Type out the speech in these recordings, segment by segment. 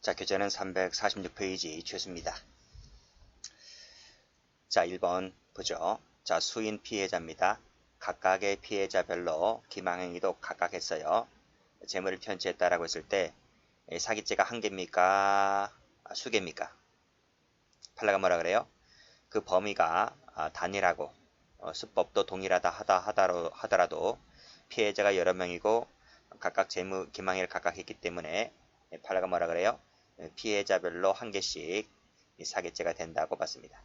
자, 교재는 346페이지 최수입니다. 자, 1번 보죠. 자, 수인 피해자입니다. 각각의 피해자별로 기망행위도 각각 했어요. 재물을 편취했다라고 했을 때 사기죄가 한 개입니까? 수개입니까? 판례가 뭐라 그래요? 그 범위가 단일하고 수법도 동일하다 하더라도 피해자가 여러 명이고 각각 재무 기망행위를 각각 했기 때문에 판례가 뭐라 그래요? 피해자별로 한 개씩 사기죄가 된다고 봤습니다.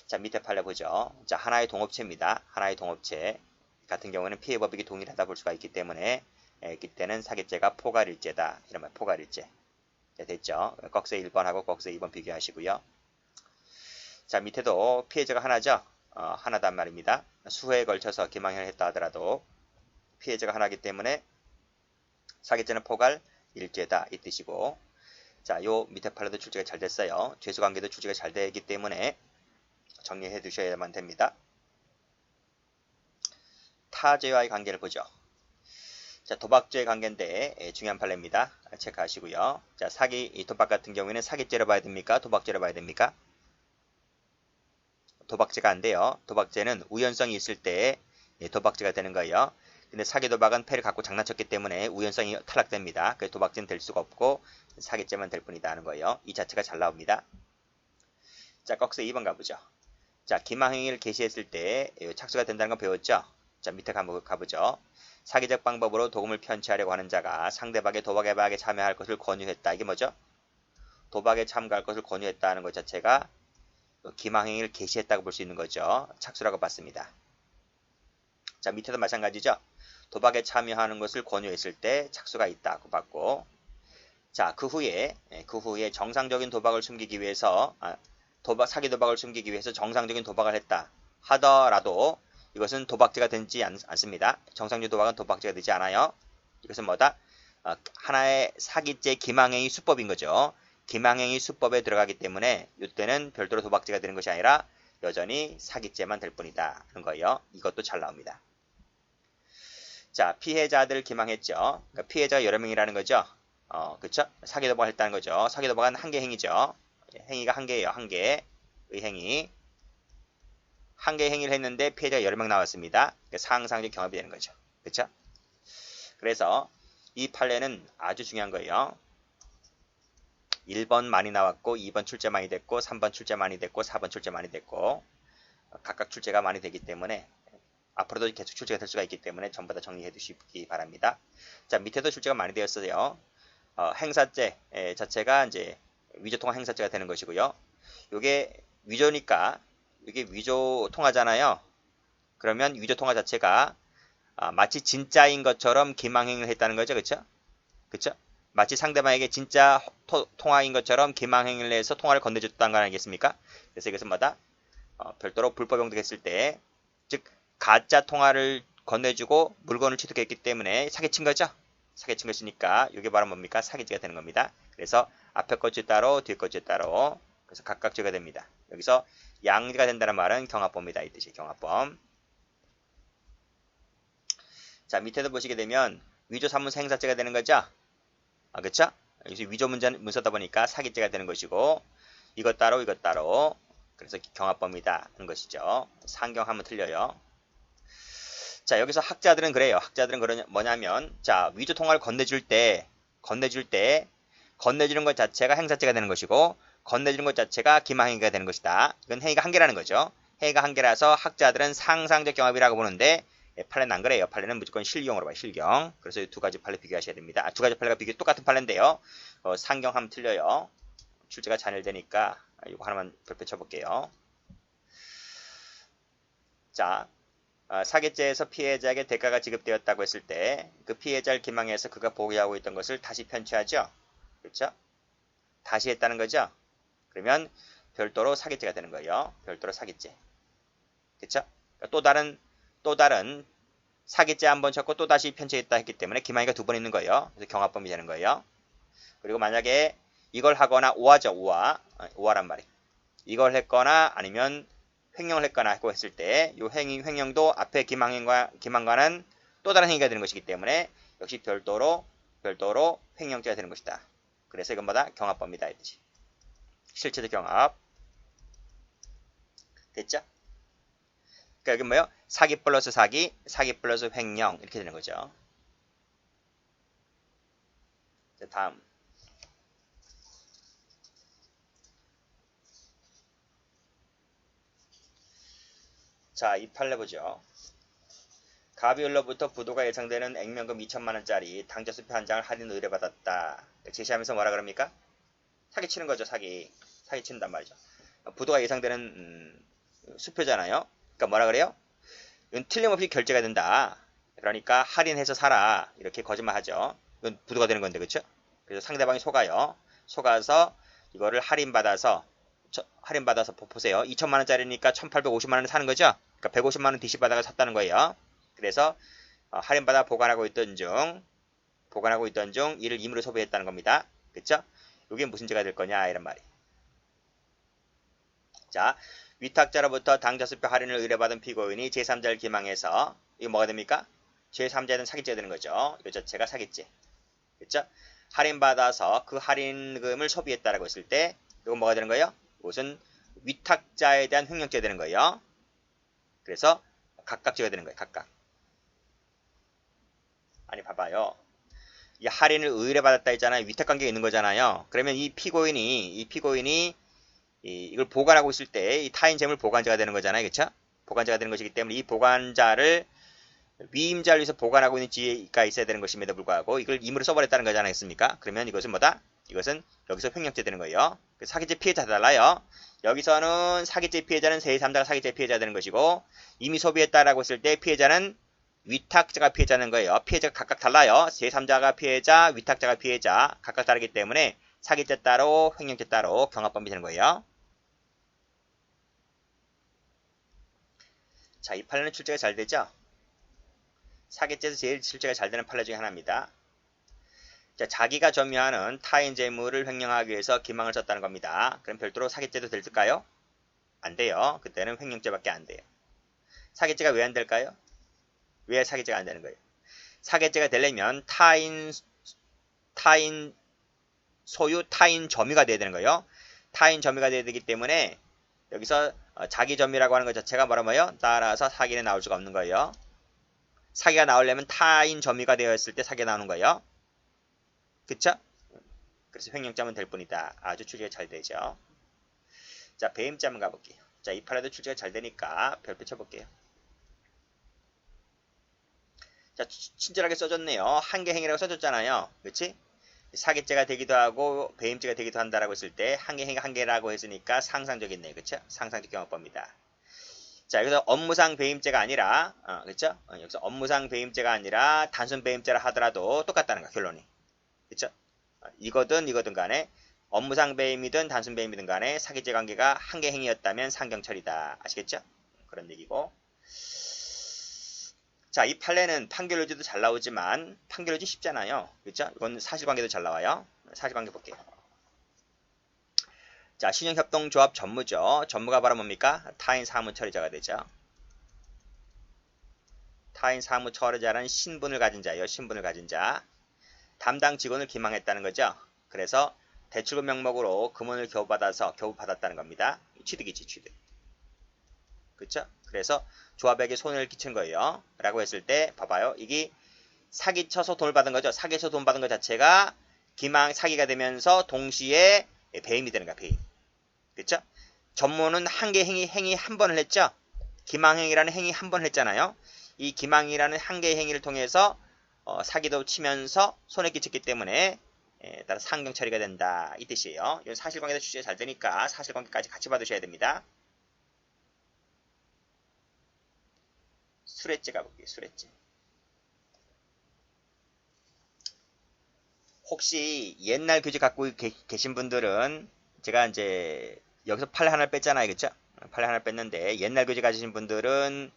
자, 밑에 판례 보죠. 자, 하나의 동업체입니다. 하나의 동업체 같은 경우는 피해 법익이 동일하다 볼 수가 있기 때문에 이때는 사기죄가 포괄일죄다. 이러면 포괄일죄. 자, 됐죠? 꺽쇠 1번하고 꺽쇠 2번 비교하시고요. 자, 밑에도 피해자가 하나죠. 하나단 말입니다. 수회에 걸쳐서 기망행위를 했다 하더라도 피해자가 하나이기 때문에 사기죄는 포괄일죄다 이 뜻이고, 자, 요 밑에 판례도 출제가 잘 됐어요. 죄수관계도 출제가 잘 되기 때문에 정리해 두셔야만 됩니다. 타죄와의 관계를 보죠. 자, 도박죄의 관계인데 중요한 판례입니다. 체크하시고요. 자, 사기, 도박 같은 경우에는 사기죄로 봐야 됩니까? 도박죄로 봐야 됩니까? 도박죄가 안 돼요. 도박죄는 우연성이 있을 때 도박죄가 되는 거예요. 근데 사기 도박은 패를 갖고 장난쳤기 때문에 우연성이 탈락됩니다. 그래서 도박죄는 될 수가 없고 사기죄만 될 뿐이다 하는 거예요. 이 자체가 잘 나옵니다. 자, 꺽쇠 2번 가보죠. 자, 기망행위를 개시했을 때 착수가 된다는 거 배웠죠? 자, 밑에 가보죠. 사기적 방법으로 도금을 편취하려고 하는 자가 상대방의 도박에 참여할 것을 권유했다. 이게 뭐죠? 도박에 참가할 것을 권유했다는 것 자체가 기망행위를 개시했다고 볼 수 있는 거죠. 착수라고 봤습니다. 자, 밑에도 마찬가지죠. 도박에 참여하는 것을 권유했을 때 착수가 있다고 봤고, 자, 그 후에 정상적인 도박을 숨기기 위해서 사기 도박을 숨기기 위해서 정상적인 도박을 했다 하더라도 이것은 도박죄가 되지 않습니다. 정상적인 도박은 도박죄가 되지 않아요. 이것은 뭐다? 하나의 사기죄 기망행위 수법인 거죠. 기망행위 수법에 들어가기 때문에 이때는 별도로 도박죄가 되는 것이 아니라 여전히 사기죄만 될 뿐이다 하는 거예요. 이것도 잘 나옵니다. 자, 피해자들 기망했죠. 그러니까 피해자가 여러 명이라는 거죠. 그쵸? 사기 도박을 했다는 거죠. 사기 도박은 한 개 행위죠. 행위가 한 개예요. 한 개의 행위. 한 개의 행위를 했는데 피해자가 여러 명 나왔습니다. 상상적 경합이 되는 거죠. 그쵸? 그래서 이 판례는 아주 중요한 거예요. 1번 많이 나왔고 2번 출제 많이 됐고 3번 출제 많이 됐고 4번 출제 많이 됐고 각각 출제가 많이 되기 때문에 앞으로도 계속 출제가 될 수가 있기 때문에 전부 다 정리해 두시기 바랍니다. 자, 밑에도 출제가 많이 되었어요. 행사죄 자체가 이제 위조통화 행사죄가 되는 것이고요. 이게 위조니까 이게 위조 통화잖아요. 그러면 위조 통화 자체가 마치 진짜인 것처럼 기망행위를 했다는 거죠. 그쵸? 그쵸? 마치 상대방에게 진짜 통화인 것처럼 기망행위를 해서 통화를 건네줬다는 거 아니겠습니까? 그래서 이것은 뭐다? 별도로 불법 용득했을 때, 즉 가짜 통화를 건네주고 물건을 취득했기 때문에 사기친 거죠. 사기친 것이니까 이게 바로 뭡니까? 사기죄가 되는 겁니다. 그래서 앞에 것이 따로 뒤에 것이 따로, 그래서 각각 죄가 됩니다. 여기서 양죄가 된다는 말은 경합범이다 이 뜻이에요. 경합범. 자, 밑에도 보시게 되면 위조 사무소 행사죄가 되는 거죠. 그쵸? 여기서 위조 문서다 보니까 사기죄가 되는 것이고, 이것 따로 이것 따로, 그래서 경합범이다 하는 것이죠. 상경하면 틀려요. 자, 여기서 학자들은 그래요. 학자들은 뭐냐면, 자, 위조 통화를 건네줄 때 건네주는 것 자체가 행사죄가 되는 것이고, 건네주는 것 자체가 기망행위가 되는 것이다. 이건 행위가 한 개라는 거죠. 행위가 한 개라서 학자들은 상상적 경합이라고 보는데, 판례는 안 그래요. 판례는 무조건 실경으로 봐요. 실경. 그래서 이 두 가지 판례 비교하셔야 됩니다. 두 가지 판례가 똑같은 판례인데요. 상경하면 틀려요. 출제가 잔일되니까 이거 하나만 별표 쳐볼게요. 자, 사기죄에서 피해자에게 대가가 지급되었다고 했을 때 그 피해자를 기망해서 그가 보유하고 있던 것을 다시 편취하죠. 그렇죠? 다시 했다는 거죠. 그러면 별도로 사기죄가 되는 거예요. 별도로 사기죄. 그렇죠? 그러니까 또 다른 사기죄 한 번 쳤고 또 다시 편취했다 했기 때문에 기망이가 두 번 있는 거예요. 그래서 경합범이 되는 거예요. 그리고 만약에 이걸 하거나 오화죠. 오화란 말이. 이걸 했거나 아니면 횡령을 했거나 하고 했을 때 이 횡령도 앞에 기망과는 또 다른 행위가 되는 것이기 때문에 역시 별도로 횡령죄가 되는 것이다. 그래서 이건 뭐다? 경합법이다 이 뜻이. 실체적 경합. 됐죠? 그러니까 이게 뭐예요? 사기 플러스 사기, 사기 플러스 횡령 이렇게 되는 거죠. 자, 다음. 자, 이 판례 보죠. 가비울로부터 부도가 예상되는 액면금 2천만원짜리 당좌수표 한 장을 할인 의뢰받았다. 제시하면서 뭐라 그럽니까? 사기 치는 거죠, 사기. 사기 친단 말이죠. 부도가 예상되는 수표잖아요. 그러니까 뭐라 그래요? 이건 틀림없이 결제가 된다. 그러니까 할인해서 사라. 이렇게 거짓말 하죠. 이건 부도가 되는 건데, 그쵸? 그래서 상대방이 속아요. 속아서 이거를 할인받아서 보세요. 2천만원짜리니까 1850만원에 사는 거죠? 그러니까 150만원 DC 받아가 샀다는 거예요. 그래서 할인받아 보관하고 있던 중 이를 임의로 소비했다는 겁니다. 그쵸? 이게 무슨 죄가 될 거냐 이런 말이. 자, 위탁자로부터 당좌수표 할인을 의뢰받은 피고인이 제3자를 기망해서 이거 뭐가 됩니까? 제3자는 사기죄가 되는 거죠. 이 자체가 사기죄. 그쵸? 할인받아서 그 할인금을 소비했다라고 했을 때 이건 뭐가 되는 거예요? 이것은 위탁자에 대한 횡령죄가 되는 거예요. 그래서 각각죄가 되는 거예요. 각각. 아니 봐봐요. 이 할인을 의뢰받았다 했잖아요. 위탁관계가 있는 거잖아요. 그러면 이 피고인이 이걸 보관하고 있을 때 이 타인 재물 보관자가 되는 거잖아요. 그쵸? 보관자가 되는 것이기 때문에 이 보관자를 위임자를 위해서 보관하고 있는 지위가 있어야 되는 것임에도 불구하고 이걸 임의로 써버렸다는 거지 않겠습니까? 그러면 이것은 뭐다? 이것은 여기서 횡령죄 되는 거예요. 사기죄 피해자 달라요. 여기서는 사기죄 피해자는 제3자가 사기죄 피해자 되는 것이고 이미 소비했다라고 했을 때 피해자는 위탁자가 피해자는 거예요. 피해자가 각각 달라요. 제3자가 피해자, 위탁자가 피해자 각각 다르기 때문에 사기죄 따로 횡령죄 따로 경합범위 되는 거예요. 자, 이 판례는 출제가 잘 되죠? 사기죄에서 제일 출제가 잘 되는 판례 중에 하나입니다. 자, 자기가 점유하는 타인 재물을 횡령하기 위해서 기망을 썼다는 겁니다. 그럼 별도로 사기죄도 될까요? 안 돼요. 그때는 횡령죄밖에 안 돼요. 사기죄가 왜 안 될까요? 왜 사기죄가 안 되는 거예요? 사기죄가 되려면 타인 소유, 타인 점유가 돼야 되는 거예요. 타인 점유가 돼야 되기 때문에 여기서 자기 점유라고 하는 것 자체가 뭐라고요? 따라서 사기는 나올 수가 없는 거예요. 사기가 나오려면 타인 점유가 되었을 때 사기가 나오는 거예요. 그쵸? 그래서 횡령죄면 될 뿐이다. 아주 출제가 잘 되죠. 자, 배임죄 한번 가볼게요. 자, 이 판례도 출제가 잘 되니까 별표 쳐볼게요. 자, 친절하게 써줬네요. 한계행위라고 써줬잖아요. 그치? 사기죄가 되기도 하고 배임죄가 되기도 한다라고 했을 때 한계행위 한계라고 했으니까 상상적이네요. 그쵸? 상상적 경합법입니다. 자, 여기서 업무상 배임죄가 아니라 그쵸? 여기서 업무상 배임죄가 아니라 단순 배임죄라 하더라도 똑같다는 거 결론이. 그쵸? 이거든 간에 업무상 배임이든 단순 배임이든 간에 사기죄 관계가 한계행위였다면 상경처리다. 아시겠죠? 그런 얘기고. 자, 이 판례는 판결유지도 잘 나오지만 판결유지 쉽잖아요. 그렇죠? 이건 사실관계도 잘 나와요. 사실관계 볼게요. 자, 신용협동조합 전무죠. 전무가 바로 뭡니까? 타인 사무처리자가 되죠. 타인 사무처리자라는 신분을 가진 자예요. 신분을 가진 자. 담당 직원을 기망했다는 거죠. 그래서 대출금 명목으로 금원을 교부받았다는 겁니다. 취득이지, 취득. 그쵸? 그래서 조합에게 손해를 끼친 거예요. 라고 했을 때 봐봐요. 이게 사기쳐서 돈을 받은 거죠. 사기쳐서 돈 받은 것 자체가 사기가 되면서 동시에 배임이 되는 거야. 배임. 그쵸? 전모는 한계 행위 한 번을 했죠. 기망행위라는 행위 한 번을 했잖아요. 이 기망이라는 한계 행위를 통해서 사기도 치면서 손해 끼쳤기 때문에 따라 상경 처리가 된다. 이 뜻이에요. 이건 사실관계도 취재 잘 되니까 사실관계까지 같이 받으셔야 됩니다. 수뢰죄 가볼게요. 수뢰죄. 혹시 옛날 교재 갖고 계신 분들은 제가 이제 여기서 판례 하나를 뺐잖아요. 그쵸? 판례 하나를 뺐는데 옛날 교재 가지신 분들은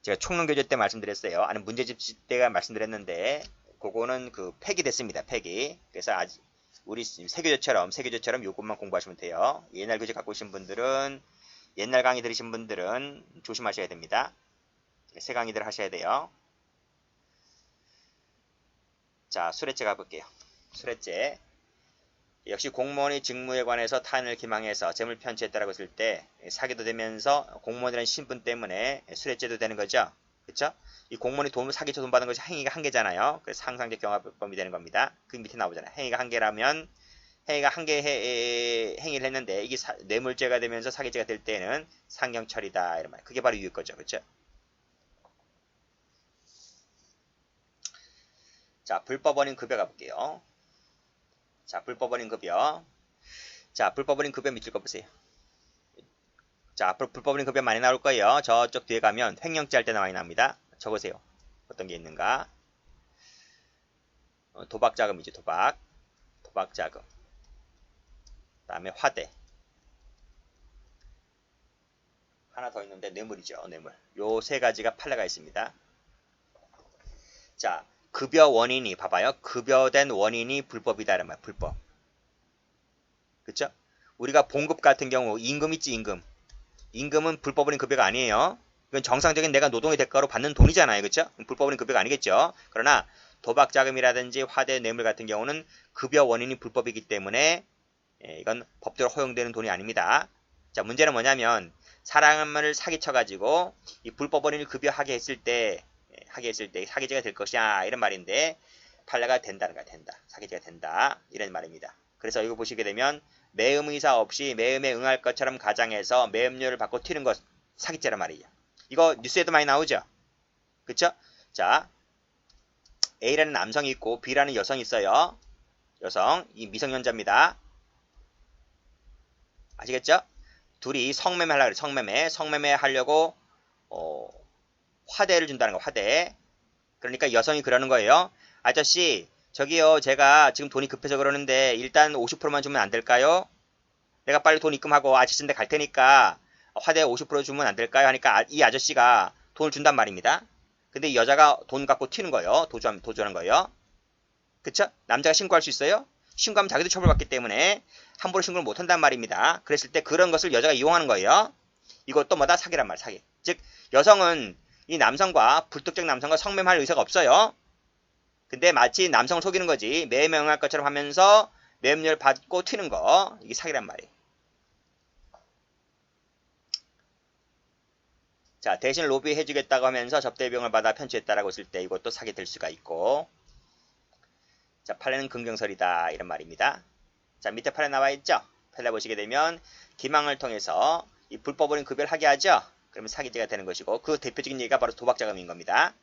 제가 총론 교재 때 말씀드렸어요. 아니 문제집 때가 말씀드렸는데 그거는 그 폐기 됐습니다. 폐기. 그래서 아직 우리 세교재처럼 요것만 공부하시면 돼요. 옛날 교재 갖고 계신 분들은 옛날 강의 들으신 분들은 조심하셔야 됩니다. 새 강의들 하셔야 돼요. 자, 수뢰죄 가볼게요. 수뢰죄. 역시 공무원의 직무에 관해서 타인을 기망해서 재물 편취했다라고 했을 때 사기도 되면서 공무원이라는 신분 때문에 수뢰죄도 되는 거죠. 그렇죠? 이 공무원이 사기쳐 돈 받은 것이 행위가 한 개잖아요. 그래서 상상적 경합범이 되는 겁니다. 그 밑에 나오잖아요. 행위가 한 개라면 행위가 한 개 행위를 했는데 이게 뇌물죄가 되면서 사기죄가 될 때는 상경처리다 이런 말. 그게 바로 유효 거죠. 그렇죠? 자, 불법 원인 급여 가볼게요. 자, 불법 원인 급여. 자, 불법 원인 급여 밑줄 거 보세요. 자, 앞으로 불법 원인 급여 많이 나올 거예요. 저쪽 뒤에 가면 횡령죄 할 때나 많이 나옵니다. 적으세요. 어떤 게 있는가? 도박 자금이죠. 도박 자금. 그다음에 화대. 하나 더 있는데 뇌물이죠. 뇌물. 요 세 가지가 판례가 있습니다. 자, 급여 원인이 봐봐요. 급여된 원인이 불법이다 이런 말. 불법. 그쵸? 우리가 봉급 같은 경우 임금 있지 임금. 임금은 불법적인 급여가 아니에요. 이건 정상적인 내가 노동의 대가로 받는 돈이잖아요. 그쵸? 불법적인 급여가 아니겠죠. 그러나 도박 자금이라든지 화대 뇌물 같은 경우는 급여 원인이 불법이기 때문에 이건 법대로 허용되는 돈이 아닙니다. 자, 문제는 뭐냐면 사람을 사기쳐가지고 이 불법 원인을 급여하게 했을 때 사기죄가 될 것이냐 이런 말인데 판례가 된다는 거야. 된다. 사기죄가 된다 이런 말입니다. 그래서 이거 보시게 되면 매음 의사 없이 매음에 응할 것처럼 가장해서 매음료를 받고 튀는 것 사기죄란 말이에요. 이거 뉴스에도 많이 나오죠. 그쵸? 자, A라는 남성이 있고 B라는 여성이 있어요. 여성, 이 미성년자입니다. 아시겠죠? 둘이 성매매 하려고 그래. 성매매 하려고 화대를 준다는 거. 화대. 그러니까 여성이 그러는 거예요. 아저씨, 저기요, 제가 지금 돈이 급해서 그러는데 일단 50%만 주면 안 될까요? 내가 빨리 돈 입금하고 아저씨인데 갈 테니까 화대 50% 주면 안 될까요? 하니까 이 아저씨가 돈을 준단 말입니다. 근데 이 여자가 돈 갖고 튀는 거예요. 도주하는 거예요. 그쵸? 남자가 신고할 수 있어요? 신고하면 자기도 처벌받기 때문에 함부로 신고를 못한단 말입니다. 그랬을 때 그런 것을 여자가 이용하는 거예요. 이것도 뭐다? 사기란 말, 사기. 즉 여성은 이 남성과 불특정 남성과 성매매할 의사가 없어요. 근데 마치 남성을 속이는 거지. 매매응할 것처럼 하면서 매음료를 받고 튀는 거. 이게 사기란 말이에요. 자, 대신 로비해주겠다고 하면서 접대 비용을 받아 편취했다라고 했을 때 이것도 사기 될 수가 있고. 자, 판례는 긍정설이다 이런 말입니다. 자, 밑에 판례 나와 있죠? 판례 보시게 되면 기망을 통해서 이 불법으로 급여를 하게 하죠. 그러면 사기죄가 되는 것이고 그 대표적인 얘기가 바로 도박자금인 겁니다.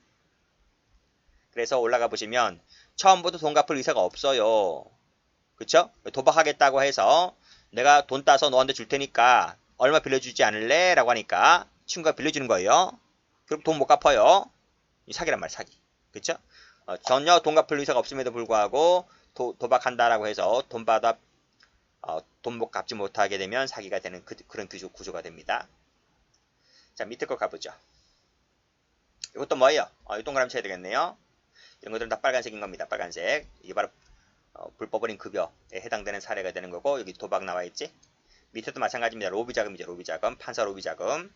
그래서 올라가 보시면 처음부터 돈 갚을 의사가 없어요. 그쵸? 도박하겠다고 해서 내가 돈 따서 너한테 줄 테니까 얼마 빌려주지 않을래? 라고 하니까 친구가 빌려주는 거예요. 그럼 돈 못 갚아요. 이 사기란 말, 사기. 그쵸? 전혀 돈 갚을 의사가 없음에도 불구하고 도박한다라고 해서 돈 못 갚지 못하게 되면 사기가 되는 그런 구조가 됩니다. 자, 밑에 거 가보죠. 이것도 뭐예요? 이 동그라미 쳐야 되겠네요. 이런 것들은 다 빨간색인 겁니다. 빨간색. 이게 바로 불법어린 급여에 해당되는 사례가 되는 거고 여기 도박 나와 있지? 밑에도 마찬가지입니다. 로비자금이죠. 로비자금. 판사 로비자금.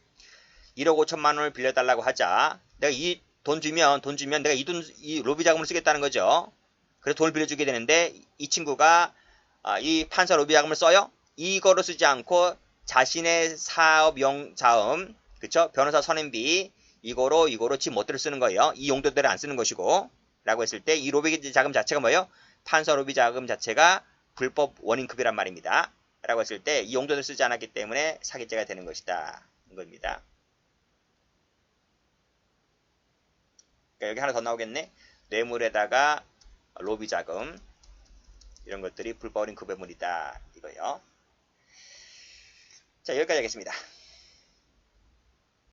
1억 5천만 원을 빌려달라고 하자. 내가 이 돈 주면 내가 이 로비자금을 쓰겠다는 거죠. 그래서 돈을 빌려주게 되는데 이 친구가 이 판사 로비자금을 써요. 이거로 쓰지 않고 자신의 사업용 자음, 그쵸? 변호사 선임비 이거로 지 멋대로 쓰는 거예요. 이 용도대로 안 쓰는 것이고 라고 했을 때 이 로비자금 자체가 뭐예요? 판사 로비자금 자체가 불법 원인급여란 말입니다. 라고 했을 때 이 용도대로 쓰지 않았기 때문에 사기죄가 되는 것이다. 이겁니다. 그러니까 여기 하나 더 나오겠네. 뇌물에다가 로비자금 이런 것들이 불법인 급여물이다. 이거요. 자, 여기까지 하겠습니다.